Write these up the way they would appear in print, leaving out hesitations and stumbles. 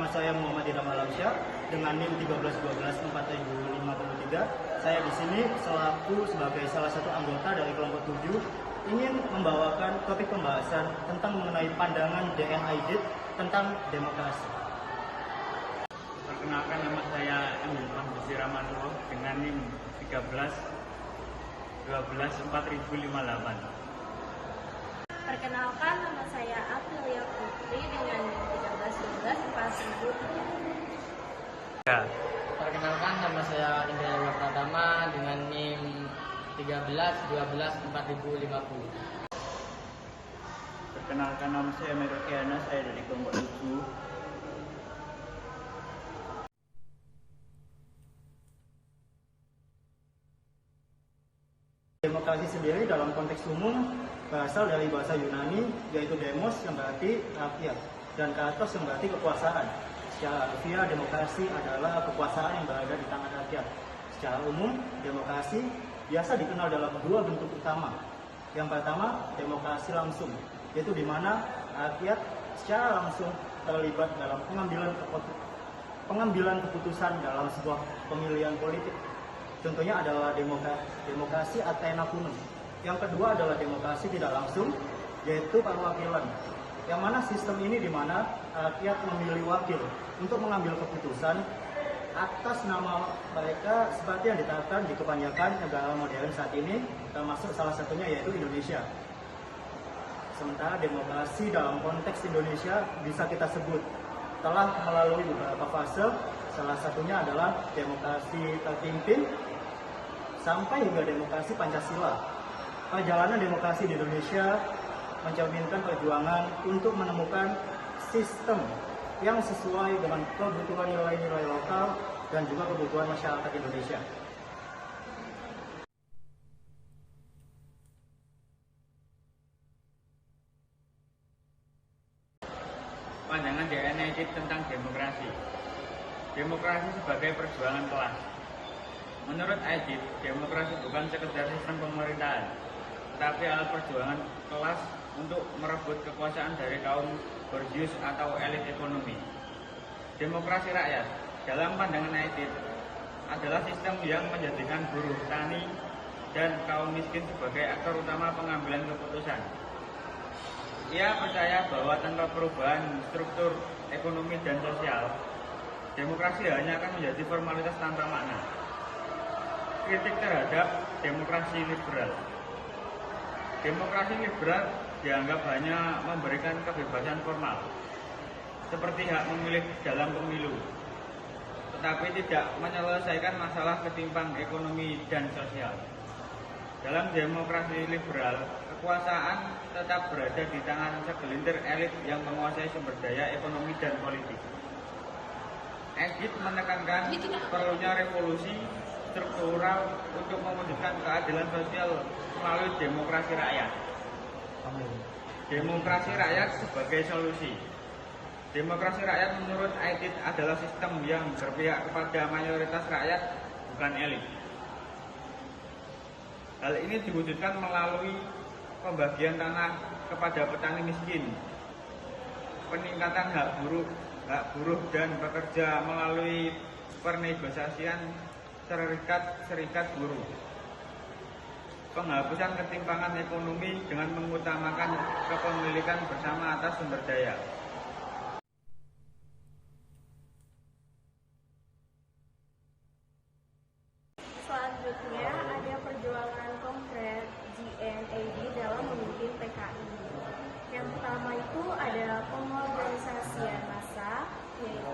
Nama saya Muhammad Idham Alamsyah dengan NIM 1312-4053. Saya di sini selaku sebagai salah satu anggota dari kelompok 7 ingin membawakan topik pembahasan tentang mengenai pandangan DN Aidit tentang demokrasi. Perkenalkan, nama saya Emil Fahmi Ramanto dengan NIM 1312-4058. Perkenalkan, nama saya Aprilia Putri dengan NIM 1312-4000. Perkenalkan, nama saya Indra Pratama dengan NIM 1312-4050. Perkenalkan, nama saya Merokiana, saya dari kelompok 7. Demokrasi sendiri dalam konteks umum berasal dari bahasa Yunani, yaitu demos yang berarti rakyat dan kratos yang berarti kekuasaan. Secara harfiah, demokrasi adalah kekuasaan yang berada di tangan rakyat. Secara umum, demokrasi biasa dikenal dalam dua bentuk utama. Yang pertama, demokrasi langsung, yaitu di mana rakyat secara langsung terlibat dalam pengambilan keputusan dalam sebuah pemilihan politik. Contohnya adalah demokrasi Athena kuno. Yang kedua adalah demokrasi tidak langsung, yaitu perwakilan. Yang mana sistem ini di mana rakyat memilih wakil untuk mengambil keputusan atas nama mereka seperti yang diterapkan di kebanyakan negara modern saat ini, termasuk salah satunya yaitu Indonesia. Sementara demokrasi dalam konteks Indonesia bisa kita sebut telah melalui beberapa fase, salah satunya adalah demokrasi terpimpin sampai hingga demokrasi Pancasila. Perjalanan demokrasi di Indonesia mencerminkan perjuangan untuk menemukan sistem yang sesuai dengan kebutuhan nilai-nilai lokal dan juga kebutuhan masyarakat Indonesia. Pandangan DN Aidit tentang demokrasi. Demokrasi sebagai perjuangan kelas. Menurut Aidit, demokrasi bukan sekedar sistem pemerintahan, tetapi alat perjuangan kelas untuk merebut kekuasaan dari kaum borjuis atau elit ekonomi. Demokrasi rakyat, dalam pandangan Aidit, adalah sistem yang menjadikan buruh, tani, dan kaum miskin sebagai aktor utama pengambilan keputusan. Ia percaya bahwa tanpa perubahan struktur ekonomi dan sosial, demokrasi hanya akan menjadi formalitas tanpa makna. Kritik terhadap demokrasi liberal. Demokrasi liberal dianggap hanya memberikan kebebasan formal, seperti hak memilih dalam pemilu, tetapi tidak menyelesaikan masalah ketimpang ekonomi dan sosial. Dalam demokrasi liberal, kekuasaan tetap berada di tangan segelintir elit yang menguasai sumber daya ekonomi dan politik. Aidit menekankan perlunya revolusi struktural untuk mewujudkan keadilan sosial melalui demokrasi rakyat. Demokrasi rakyat sebagai solusi. Demokrasi rakyat menurut Aidit adalah sistem yang berpihak kepada mayoritas rakyat, bukan elit. Hal ini diwujudkan melalui pembagian tanah kepada petani miskin, peningkatan hak buruh dan pekerja melalui pernegosiasian serikat buruh, penghapusan ketimpangan ekonomi dengan mengutamakan kepemilikan bersama atas sumber daya. Selanjutnya ada perjuangan konkret GNAD dalam memimpin PKI. Yang pertama itu ada pengorganisasian massa, yaitu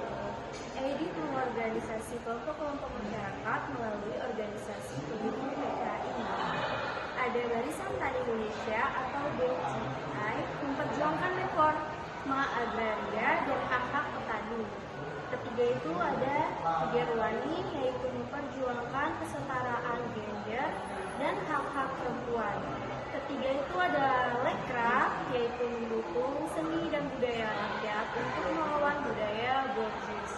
Aidit mengorganisasi kelompok-kelompok masyarakat melalui organisasi pendukung PKI. Ada Barisan Tani Indonesia atau BTI memperjuangkan reforma agraria dan hak-hak petani. Ketiga itu ada Gerwani, yaitu memperjuangkan kesetaraan gender dan hak-hak perempuan. Ketiga itu ada Lekra, yaitu mendukung seni dan budaya rakyat untuk melawan budaya borjuis.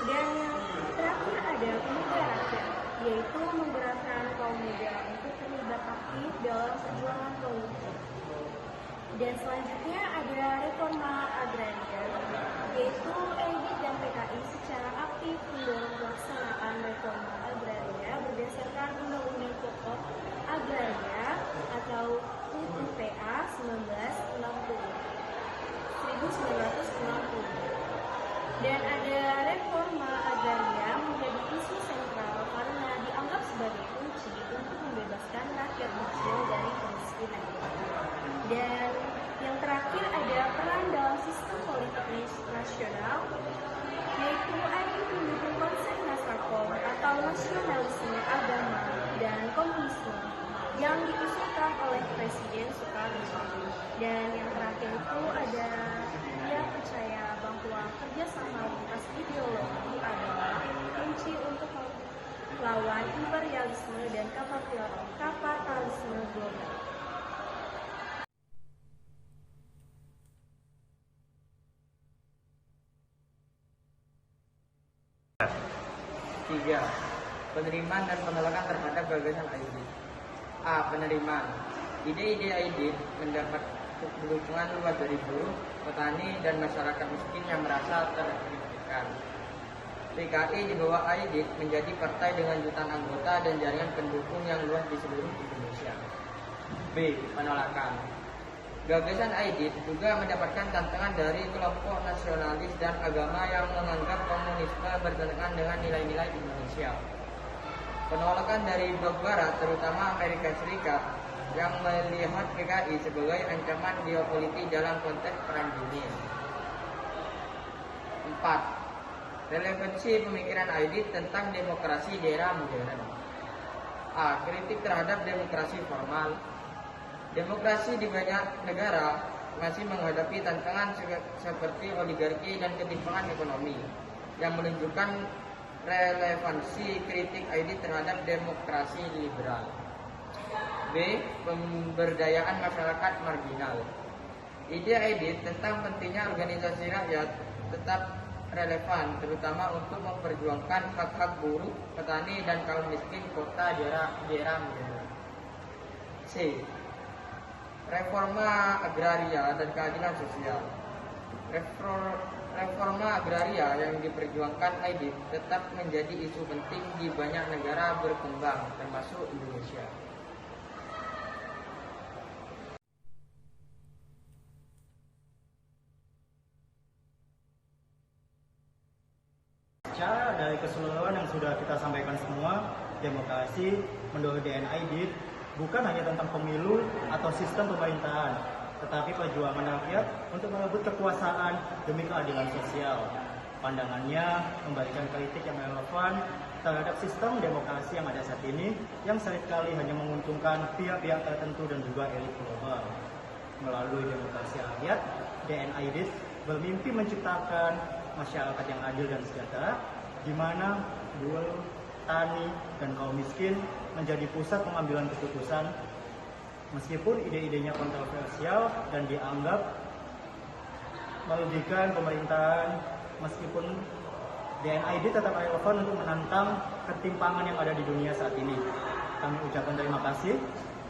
Dan yang terakhir ada Pemuda Rakyat, yaitu menggerakkan kaum muda untuk terlibat aktif dalam perjuangan politik. Dan selanjutnya ada reforma agraria, yaitu EDIT dan PKI secara aktif mendorong pelaksanaan reforma agraria berdasarkan Undang-Undang Pokok Agraria atau UUPA 1960. Dan ada reforma agraria menjadi isu sentral karena dianggap sebagai kunci untuk membebaskan rakyat kecil dari kemiskinan. Dan yang terakhir ada peran dalam sistem politik nasional, yaitu ada mendukung konsep Nasrallah atau nasionalisme agama dan komunisme yang diusulkan oleh Presiden Soekarno. Dan yang terakhir itu ada dia percaya bahwa kerjasama lintas ideologi adalah kunci untuk melawan imperialisme dan kapitalisme global. Tiga, penerimaan dan penolakan terhadap gagasan AIDIT. A. Penerimaan. Ide-ide AIDIT mendapat dukungan luas dari buruh, petani, dan masyarakat miskin yang merasa terdiskriminasikan. PKI di bawah AIDIT menjadi partai dengan jutaan anggota dan jaringan pendukung yang luas di seluruh Indonesia. B. Penolakan. Gagasan AIDIT juga mendapatkan tantangan dari kelompok nasionalis dan agama yang menganggap komunisme bertentangan dengan nilai-nilai Indonesia. Penolakan dari blok barat, terutama Amerika Serikat, yang melihat PKI sebagai ancaman geopolitik dalam konteks perang dunia. 4. Relevansi pemikiran AIDIT tentang demokrasi di era modern. A. Kritik terhadap demokrasi formal. Demokrasi di banyak negara masih menghadapi tantangan seperti oligarki dan ketimpangan ekonomi yang menunjukkan relevansi kritik AIDIT terhadap demokrasi liberal. B. Pemberdayaan masyarakat marginal. Ide AIDIT tentang pentingnya organisasi rakyat tetap relevan, terutama untuk memperjuangkan hak-hak buruh, petani, dan kaum miskin kota di era modern. C. Reforma agraria dan keadilan sosial. Reforma agraria yang diperjuangkan AIDIT tetap menjadi isu penting di banyak negara berkembang, termasuk Indonesia. Secara dari keseluruhan yang sudah kita sampaikan semua, demokrasi menurut DNA AIDIT bukan hanya tentang pemilu atau sistem pemerintahan, tetapi perjuangan rakyat untuk merebut kekuasaan demi keadilan sosial. Pandangannya memberikan kritik yang relevan terhadap sistem demokrasi yang ada saat ini, yang seringkali hanya menguntungkan pihak-pihak tertentu dan juga elit global. Melalui demokrasi rakyat, DNA AIDIT bermimpi menciptakan masyarakat yang adil dan sejahtera, di mana buruh, tani, dan kaum miskin menjadi pusat pengambilan keputusan. Meskipun ide-idenya kontroversial dan dianggap merugikan pemerintahan, meskipun DNA AIDIT tetap relevan untuk menantang ketimpangan yang ada di dunia saat ini. Kami ucapkan terima kasih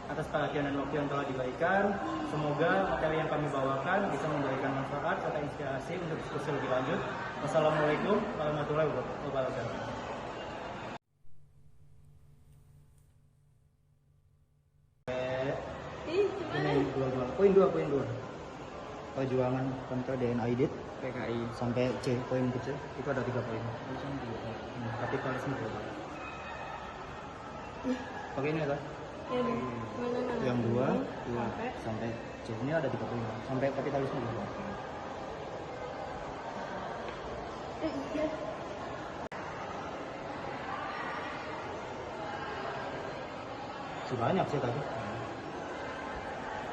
atas perhatian dan waktu yang telah diberikan. Semoga materi yang kami bawakan bisa memberikan manfaat serta inspirasi untuk diskusi lebih lanjut. Wassalamualaikum warahmatullahi wabarakatuh. Poin dua. Perjuangan kontra DNA AIDIT PKI. sampai C, poin kecil itu ada 3 poin. Kapitalisme global. Pakai ini kan? Yang dua sampai C, ini ada 3 poin sampai kapitalisme global. Sebanyak sih tadi.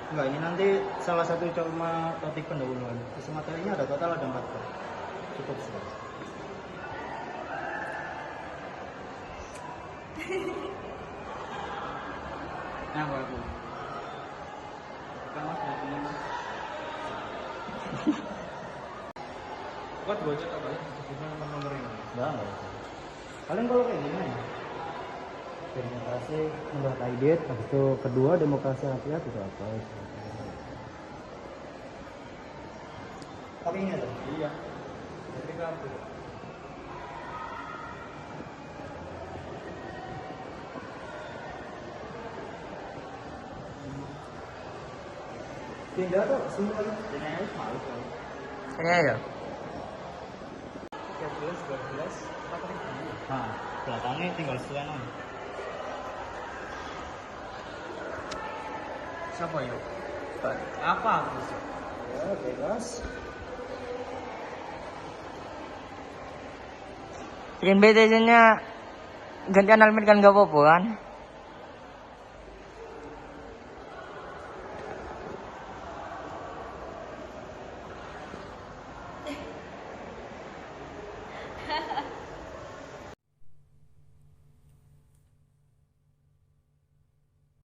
Enggak, ini nanti salah satu cuma topik pendahuluan. Isi materinya ada total ada 4 poin. Cukup sih. Nah, bagus. Kamu sudah punya mas? Buat bocor apa ya? Gimana nomornya? Enggak. Paling kalau kayak gini demokrasi menurut AIDIT, habis itu kedua demokrasi rakyat itu apa? Tapi ingat tuh. Iya. Jadi kabeh. Tinggal tuh sini lagi. Ini harus malu kan. Iya ya. 13, 12, 4.000. Nah, belakangnya tinggal sesuaian. Siapa yuk? Apa aku sih? Ya, bebas. Bikin BTC-nya gantian almit kan gak apa-apa kan?